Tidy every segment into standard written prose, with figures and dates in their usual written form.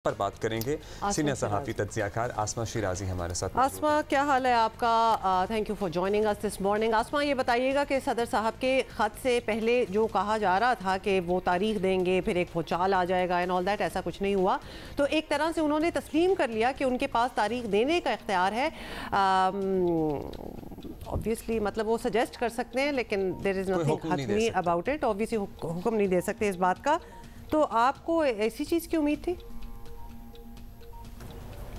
पर बात करेंगे। सीनियर सहाफ़ी तज्ज़ियाकार आसमा शिराजी हमारे साथ। आसमा, क्या हाल है आपका? Thank you for joining us this morning. Asma, ये बताइएगा कि सदर साहब के ख़त से पहले जो कहा जा रहा था कि वो तारीख देंगे, फिर एक भूचाल आ जाएगा एंड ऑल दैट, ऐसा कुछ नहीं हुआ। तो एक तरह से उन्होंने तस्लीम कर लिया कि उनके पास तारीख देने का इख्तियार है। ऑब्वियसली मतलब वो सजेस्ट कर सकते हैं, लेकिन देयर इज़ नथिंग हतमी अबाउट इट। ऑब्वियसली हुक्म नहीं दे सकते इस बात का। तो आपको ऐसी चीज़ की उम्मीद थी?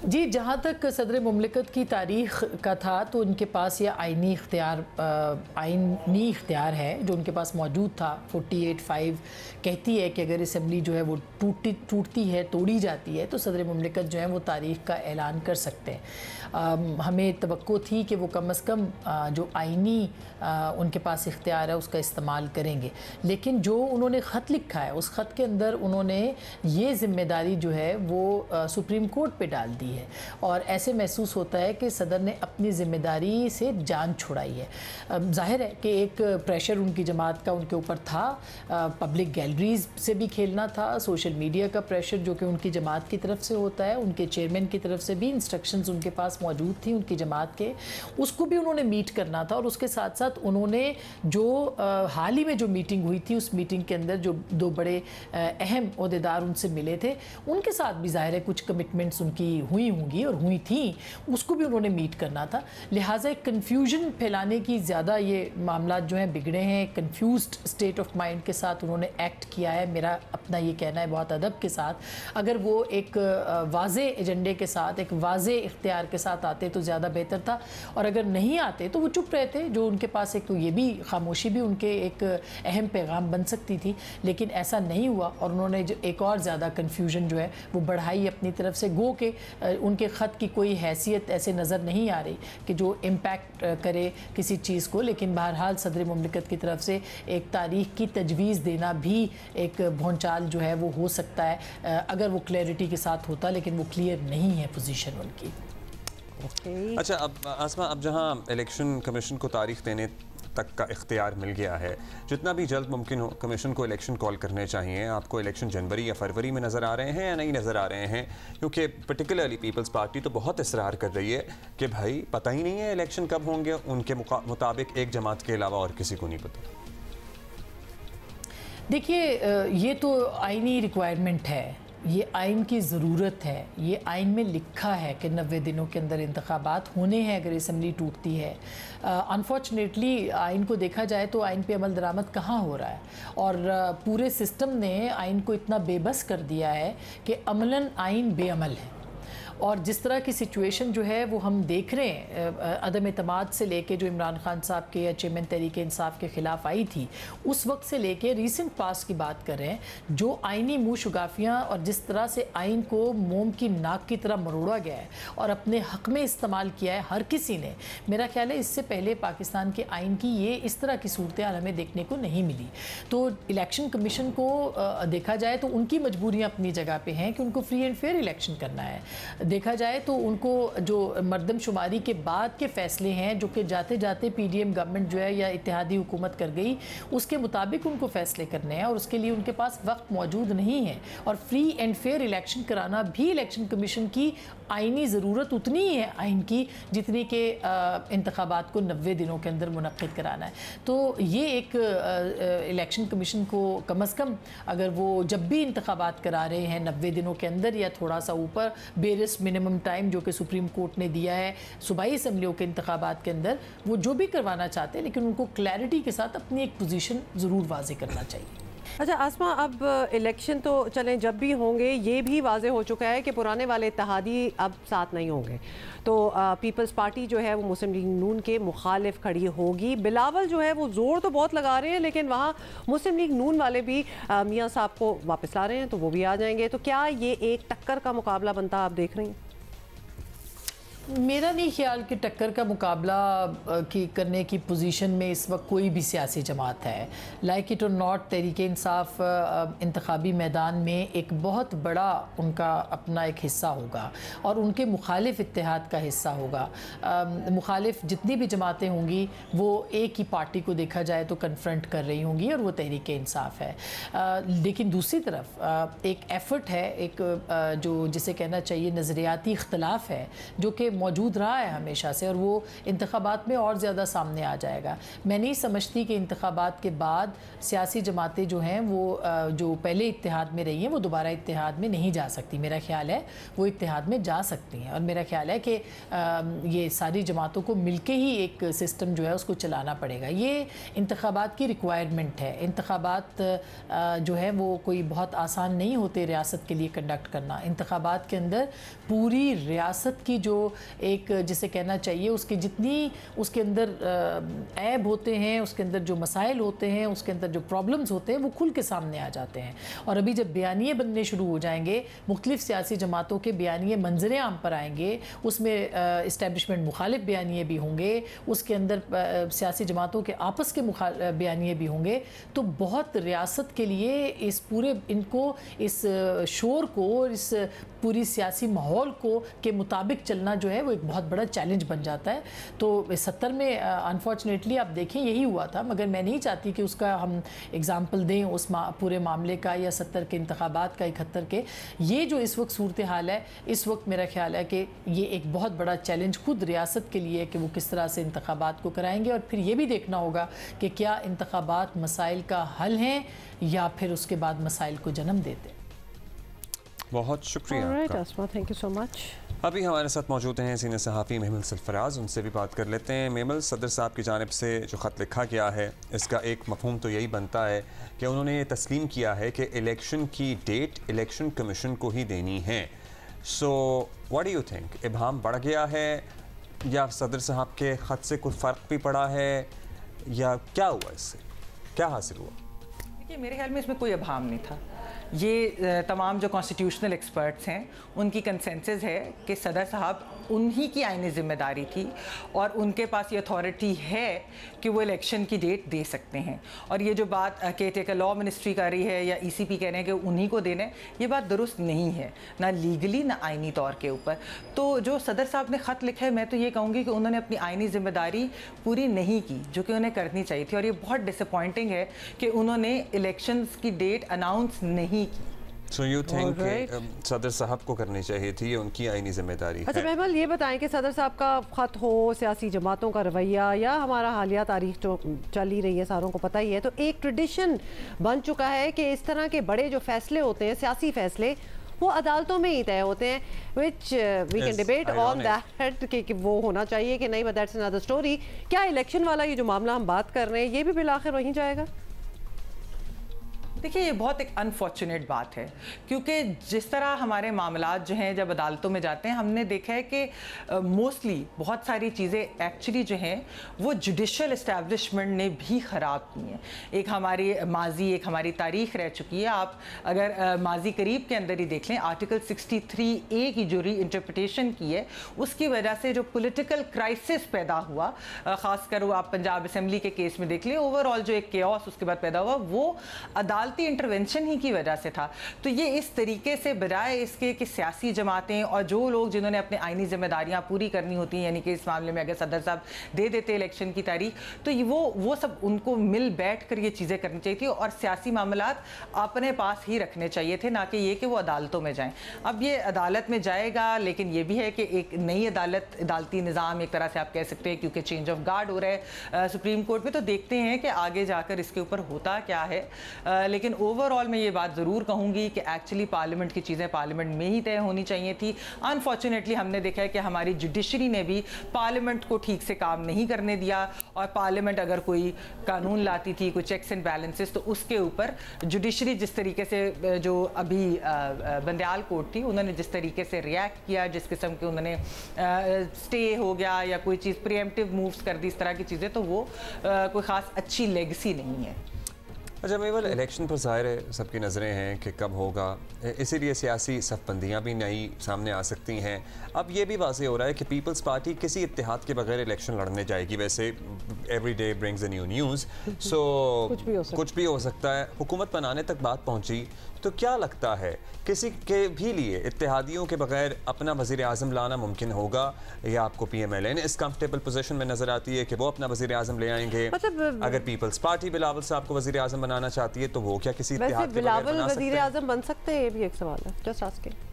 जी, जहाँ तक सदर मुमलिकत की तारीख़ का था तो उनके पास यह आइनी इख्तियार है जो उनके पास मौजूद था। 48(5) कहती है कि अगर असम्बली जो है वो टूटती है, तोड़ी जाती है, तो सदर मुमलिकत जो है वो तारीख़ का ऐलान कर सकते हैं। हमें तवक्को थी कि वो कम अज़ कम जो आइनी उनके पास इख्तियार है उसका इस्तेमाल करेंगे, लेकिन जो उन्होंने ख़त लिखा है उस ख़त के अंदर उन्होंने ये ज़िम्मेदारी जो है वो सुप्रीम कोर्ट पे डाल दी है और ऐसे महसूस होता है कि सदर ने अपनी ज़िम्मेदारी से जान छुड़ाई है। जाहिर है कि एक प्रेशर उनकी जमात का उनके ऊपर था, पब्लिक गैलरीज से भी खेलना था, सोशल मीडिया का प्रेशर जो कि उनकी जमात की तरफ से होता है, उनके चेयरमैन की तरफ से भी इंस्ट्रक्शंस उनके पास मौजूद थी उनकी जमात के, उसको भी उन्होंने मीट करना था। और उसके साथ साथ उन्होंने जो हाल ही में जो मीटिंग हुई थी उस मीटिंग के अंदर जो दो बड़े अहम ओहदेदार उनसे मिले थे उनके साथ भी जाहिर है कुछ कमिटमेंट्स उनकी हुई होंगी और हुई थी, उसको भी उन्होंने मीट करना था। लिहाजा एक कन्फ्यूजन फैलाने की ज़्यादा ये मामला जो हैं बिगड़े हैं, कन्फ्यूज्ड स्टेट ऑफ माइंड के साथ उन्होंने एक्ट किया है। मेरा अपना ये कहना है बहुत अदब के साथ। अगर वो एक वाज़े एजेंडे के साथ, एक वाज़े इख्तियार के साथ आते तो ज़्यादा बेहतर था, और अगर नहीं आते तो वो चुप रहते, जो उनके पास एक तो ये भी खामोशी भी उनके एक अहम पैगाम बन सकती थी। लेकिन ऐसा नहीं हुआ और उन्होंने जो एक और ज़्यादा कन्फ्यूजन जो है वो बढ़ाई अपनी तरफ से। गो के उनके ख़त की कोई हैसियत ऐसे नज़र नहीं आ रही कि जो इम्पैक्ट करे किसी चीज़ को, लेकिन बहरहाल सदर मुमलिकत की तरफ से एक तारीख की तजवीज़ देना भी एक भौंचाल जो है वो हो सकता है अगर वो क्लैरिटी के साथ होता, लेकिन वो क्लियर नहीं है पोजीशन उनकी। अच्छा, अब आसमा, अब जहाँ इलेक्शन कमीशन को तारीख देने तक का इख्तियार मिल गया है, जितना भी जल्द मुमकिन हो कमीशन को इलेक्शन कॉल करने चाहिए। आपको इलेक्शन जनवरी या फरवरी में नज़र आ रहे हैं या नहीं नज़र आ रहे हैं? क्योंकि पर्टिकुलरली पीपल्स पार्टी तो बहुत इसरार कर रही है कि भाई पता ही नहीं है इलेक्शन कब होंगे। उनके मुताबिक एक जमात के अलावा और किसी को नहीं पता। देखिए, ये तो आइनी रिक्वायरमेंट है, ये आइन की ज़रूरत है, ये आइन में लिखा है कि 90 दिनों के अंदर इंतखाबात होने हैं अगर असम्बली टूटती है। अनफॉर्चुनेटली आइन को देखा जाए तो आइन पे अमल दरामद कहाँ हो रहा है, और पूरे सिस्टम ने आइन को इतना बेबस कर दिया है कि अमलन आइन बेअमल है। और जिस तरह की सिचुएशन जो है वो हम देख रहे हैं, अदम एतमाद से लेके जो इमरान खान साहब के या चेयरमैन तहरीक इंसाफ के ख़िलाफ़ आई थी उस वक्त से लेके रीसेंट पास की बात कर रहे हैं, जो आइनी मुँह शुगाफियाँ और जिस तरह से आइन को मोम की नाक की तरह मरोड़ा गया है और अपने हक़ में इस्तेमाल किया है हर किसी ने। मेरा ख्याल है इससे पहले पाकिस्तान के आइन की ये इस तरह की सूरत हाल हमें देखने को नहीं मिली। तो इलेक्शन कमीशन को देखा जाए तो उनकी मजबूरियाँ अपनी जगह पर हैं कि उनको फ्री एंड फेयर इलेक्शन करना है। देखा जाए तो उनको जो मर्दमशुमारी के बाद के फ़ैसले हैं जो कि जाते जाते पीडीएम गवर्नमेंट जो है या इत्तेहादी हुकूमत कर गई उसके मुताबिक उनको फ़ैसले करने हैं और उसके लिए उनके पास वक्त मौजूद नहीं है। और फ्री एंड फेयर इलेक्शन कराना भी इलेक्शन कमीशन की आइनी ज़रूरत उतनी ही है आइन की जितनी कि इंतखाबात को 90 दिनों के अंदर मुनक्किद कराना है। तो ये एक इलेक्शन कमीशन को कम अज़ कम अगर वो जब भी इंतखाबात करा रहे हैं 90 दिनों के अंदर या थोड़ा सा ऊपर बेरिस मिनिमम टाइम जो कि सुप्रीम कोर्ट ने दिया है सूबाई असम्बलियों के इंतखाबात के अंदर, वो जो भी करवाना चाहते हैं लेकिन उनको क्लैरिटी के साथ अपनी एक पोजीशन ज़रूर वाज़े करना चाहिए। अच्छा आसमा, अब इलेक्शन तो चलें जब भी होंगे ये भी वाज़े हो चुका है कि पुराने वाले इत्तेहादी अब साथ नहीं होंगे। तो पीपल्स पार्टी जो है वो मुस्लिम लीग नून के मुखालिफ खड़ी होगी। बिलावल जो है वो ज़ोर तो बहुत लगा रहे हैं लेकिन वहाँ मुस्लिम लीग नून वाले भी मियाँ साहब को वापस ला रहे हैं, तो वो भी आ जाएंगे। तो क्या ये एक टक्कर का मुकाबला बनता आप देख रही हैं? मेरा नहीं ख्याल कि टक्कर का मुकाबला करने की पोजीशन में इस वक्त कोई भी सियासी जमात है। लाइक इट और नॉट, तहरीक इंसाफ इंतखाबी मैदान में एक बहुत बड़ा उनका अपना एक हिस्सा होगा और उनके मुखालिफ इत्तेहाद का हिस्सा होगा। मुखालिफ जितनी भी जमातें होंगी वो एक ही पार्टी को देखा जाए तो कन्फ्रंट कर रही होंगी और वो तहरीक इंसाफ है। लेकिन दूसरी तरफ एक एफ़र्ट है, एक जो जिसे कहना चाहिए नज़रियाती इख्तलाफ है जो कि मौजूद रहा है हमेशा से, और वो इंतखाबात में और ज़्यादा सामने आ जाएगा। मैं नहीं समझती कि इंतखाबात के बाद सियासी जमातें जो हैं वो जो पहले इत्तेहाद में रही हैं वो दोबारा इत्तेहाद में नहीं जा सकती। मेरा ख्याल है वो इत्तेहाद में जा सकती हैं और मेरा ख्याल है कि ये सारी जमातों को मिलके ही एक सिस्टम जो है उसको चलाना पड़ेगा। ये इंतखाबात की रिक्वायरमेंट है। इंतखाबात जो है वो कोई बहुत आसान नहीं होते रियासत के लिए कंडक्ट करना। इंतखाबात के अंदर पूरी रियासत की जो एक जिसे कहना चाहिए उसकी जितनी उसके अंदर ऐब होते हैं, उसके अंदर जो मसाइल होते हैं, उसके अंदर जो प्रॉब्लम्स होते हैं वो खुल के सामने आ जाते हैं। और अभी जब बयानिए बनने शुरू हो जाएंगे, मुख्तलिफ सियासी जमातों के बयानिए मंजर आम पर आएंगे, उसमें इस्टेब्लिशमेंट मुखालिफ बयानिए भी होंगे, उसके अंदर सियासी जमातों के आपस के बयानिए भी होंगे, तो बहुत रियासत के लिए इस पूरे इनको इस शोर को, इस पूरी सियासी माहौल को के मुताबिक चलना जो है वो एक बहुत बड़ा चैलेंज बन जाता है। तो 70 में अनफॉर्चुनेटली आप देखें यही हुआ था, मगर मैं नहीं चाहती कि उसका हम एग्ज़ाम्पल दें उस पूरे मामले का या 70 के इंतखाबात का, 71 के। ये जो इस वक्त सूरत हाल है, इस वक्त मेरा ख्याल है कि ये एक बहुत बड़ा चैलेंज खुद रियासत के लिए कि वो किस तरह से इंतखाबात को कराएंगे। और फिर ये भी देखना होगा कि क्या इंतखाबात मसाइल का हल हैं या फिर उसके बाद मसाइल को जन्म देते हैं। बहुत शुक्रिया आपका, थैंक यू सो मच। अभी हमारे साथ मौजूद हैं सीनियर सहाफ़ी मेमल सरफराज, उनसे भी बात कर लेते हैं। मेमल, सदर साहब की जानिब से जो ख़त लिखा गया है इसका एक मफ़हूम तो यही बनता है कि उन्होंने ये तस्लीम किया है कि इलेक्शन की डेट इलेक्शन कमीशन को ही देनी है। So what do you think, इबहाम बढ़ गया है या सदर साहब के ख़त से कोई फ़र्क भी पड़ा है या क्या हुआ, इससे क्या हासिल हुआ? देखिए, मेरे ख्याल में इसमें कोई इबहाम नहीं था। ये तमाम जो कॉन्स्टिट्यूशनल एक्सपर्ट्स हैं उनकी कंसेंसस है कि सदर साहब उन्हीं की आईनी ज़िम्मेदारी थी और उनके पास ये अथॉरिटी है कि वो इलेक्शन की डेट दे सकते हैं। और ये जो बात केयरटेकर लॉ मिनिस्ट्री कर रही है या ECP कह रहे हैं कि उन्हीं को देने, ये बात दुरुस्त नहीं है, ना लीगली ना आईनी तौर के ऊपर। तो जो सदर साहब ने ख़त लिखा है, मैं तो ये कहूँगी कि उन्होंने अपनी आईनी ज़िम्मेदारी पूरी नहीं की जो कि उन्हें करनी चाहिए थी। और ये बहुत डिसअपॉइंटिंग है कि उन्होंने इलेक्शंस की डेट अनाउंस नहीं की। So you think सदर साहब को करनी चाहिए थी, ये उनकी आईनी जिम्मेदारी है। अच्छा महमल, ये बताएं कि सदर साहब का ख़त हो, सियासी जमातों का रवैया या हमारा हालिया तारीख जो चल ही रही है सारों को पता ही है, तो एक ट्रेडिशन बन चुका है कि इस तरह के बड़े जो फैसले होते हैं, सियासी फैसले, वो अदालतों में ही तय होते हैं, which we can debate on that कि वो होना चाहिए कि नहीं, बट दैट्स अनदर स्टोरी। क्या इलेक्शन वाला ये जो मामला हम बात कर रहे हैं ये भी बिल आखिर वहीं जाएगा? देखिए, ये बहुत एक अनफॉर्चुनेट बात है क्योंकि जिस तरह हमारे मामलात जो हैं जब अदालतों में जाते हैं, हमने देखा है कि मोस्टली बहुत सारी चीज़ें एक्चुअली जो हैं वो जुडिशल इस्टेब्लिशमेंट ने भी ख़राब की हैं। एक हमारी माजी, एक हमारी तारीख रह चुकी है। आप अगर माजी करीब के अंदर ही देख लें, आर्टिकल 63A की जो री इंटरप्रटेशन की है उसकी वजह से जो पॉलिटिकल क्राइसिस पैदा हुआ, ख़ासकर वो आप पंजाब असम्बली के केस में देख लें, ओवरऑल जो एक केओस उसके बाद पैदा हुआ वो अदालती इंटरवेंशन ही की वजह से था। तो ये इस तरीके से बजाय इसके कि सियासी जमातें और जो लोग जिन्होंने अपने आईनी जिम्मेदारियां पूरी करनी होती हैं, यानी कि इस मामले में अगर सदर साहब दे देते इलेक्शन की तारीख, तो वो सब उनको मिल बैठ कर ये चीज़ें करनी चाहिए थी और सियासी मामलात अपने पास ही रखने चाहिए थे, ना कि ये कि वो अदालतों में जाएँ। अब ये अदालत में जाएगा, लेकिन ये भी है कि एक नई अदालती निज़ाम एक तरह से आप कह सकते हैं, क्योंकि चेंज ऑफ गार्ड हो रहा है सुप्रीम कोर्ट में, तो देखते हैं कि आगे जाकर इसके ऊपर होता क्या है। लेकिन ओवरऑल मैं ये बात ज़रूर कहूँगी कि एक्चुअली पार्लियामेंट की चीज़ें पार्लियामेंट में ही तय होनी चाहिए थी। अनफॉर्चुनेटली हमने देखा है कि हमारी जुडिशरी ने भी पार्लियामेंट को ठीक से काम नहीं करने दिया और पार्लियामेंट अगर कोई कानून लाती थी, कोई चेक्स एंड बैलेंसेस, तो उसके ऊपर जुडिशरी जिस तरीके से जो अभी बंदयाल कोर्ट थी उन्होंने जिस तरीके से रिएक्ट किया, जिस किस्म के उन्होंने स्टे हो गया या कोई चीज़ प्रीएम्प्टिव मूव्स कर दी, इस तरह की चीज़ें, तो वो कोई ख़ास अच्छी लेगेसी नहीं है। अच्छा मेवल, इलेक्शन पर ज़ाहिर है सबकी नज़रें हैं कि कब होगा, इसीलिए सियासी सफ़बंदियाँ भी नई सामने आ सकती हैं। अब ये भी वाज़ेह हो रहा है कि पीपल्स पार्टी किसी इत्तेहाद के बगैर इलेक्शन लड़ने जाएगी। वैसे every day brings a new news, so कुछ भी हो सकता है। हुकूमत बनाने तक बात पहुँची, तो क्या लगता है किसी के भी लिए इत्तेहादियों के बगैर अपना वज़ीर आज़म लाना मुमकिन होगा, या आपको PMLN इस कंफर्टेबल पोजीशन में नज़र आती है कि वो अपना वज़ीर आज़म ले आएंगे? मतलब अगर पीपल्स पार्टी बिलावल साहब को वज़ीर आज़म बनाना चाहती है तो वो क्या किसी इत्तेहाद के बगैर बना सकते हैं? वज़ीर आज़म बन सकते हैं, ये भी एक सवाल है। Just asking.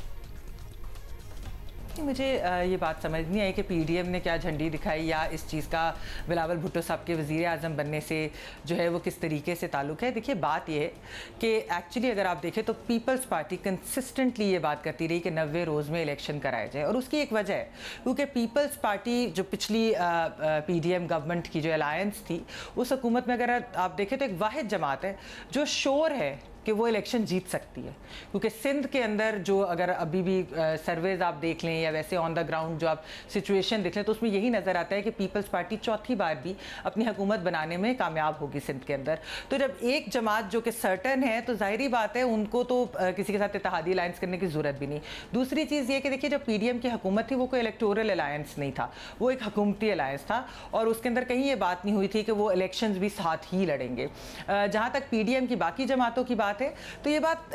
मुझे ये बात समझ नहीं आई कि PDM ने क्या झंडी दिखाई, या इस चीज़ का बिलावल भुट्टो साहब के वज़ीर आज़म बनने से जो है वो किस तरीके से ताल्लुक़ है। देखिए बात ये है कि एक्चुअली अगर आप देखें तो पीपल्स पार्टी कंसिस्टेंटली ये बात करती रही कि 90 रोज़ में इलेक्शन कराए जाए, और उसकी एक वजह है क्योंकि पीपल्स पार्टी जो पिछली PDM गवर्नमेंट की जो अलायंस थी, उस हुकूमत में अगर आप देखें तो एक वाहिद जमात है जो श्योर है कि वो इलेक्शन जीत सकती है। क्योंकि सिंध के अंदर जो अगर अभी भी सर्वेज आप देख लें या वैसे ऑन द ग्राउंड जो आप सिचुएशन देख लें, तो उसमें यही नज़र आता है कि पीपल्स पार्टी चौथी बार भी अपनी हुकूमत बनाने में कामयाब होगी सिंध के अंदर। तो जब एक जमात जो कि सर्टन है, तो जाहिर बात है उनको तो किसी के साथ इत्तेहादी अलायंस करने की ज़रूरत भी नहीं। दूसरी चीज़ ये कि देखिए जब PDM की हुकूमत थी वो कोई इलेक्टोरल अलायंस नहीं था, वो एक हुकूमती अलायंस था, और उसके अंदर कहीं ये बात नहीं हुई थी कि वो इलेक्शन भी साथ ही लड़ेंगे। जहाँ तक PDM की बाकी जमातों की बात है, तो ये बात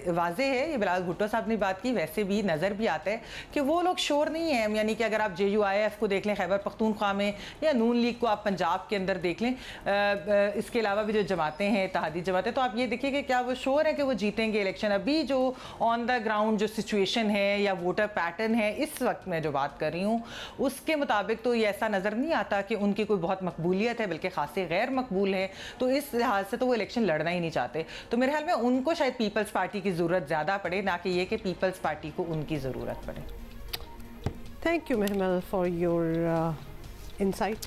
वाज़ेह है, ये बिलावल भुट्टो साहब ने बात की, वैसे भी नज़र भी आता है कि वो लोग श्योर नहीं है। यानी कि अगर आप JUIF को देख लें खैबर पख्तूनख्वा में, या नून लीग को आप पंजाब के अंदर देख लें, इसके अलावा भी जो जमातें हैं इत्तेहादी जमातें, तो आप ये देखिए कि क्या वो श्योर है कि वो जीतेंगे इलेक्शन। अभी जो ऑन द ग्राउंड जो सिचुएशन है या वोटर पैटर्न है इस वक्त मैं जो बात कर रही हूँ, उसके मुताबिक तो ये ऐसा नज़र नहीं आता कि उनकी कोई बहुत मकबूलियत है, बल्कि खासी गैर मकबूल है। तो इस लिहाज से तो वो इलेक्शन लड़ना ही नहीं चाहते। तो मेरे ख्याल में उनको शायद पीपल्स पार्टी की ज़रूरत ज़्यादा पड़े, ना कि ये कि पीपल्स पार्टी को उनकी ज़रूरत पड़े। Thank you Mahmal for your insight.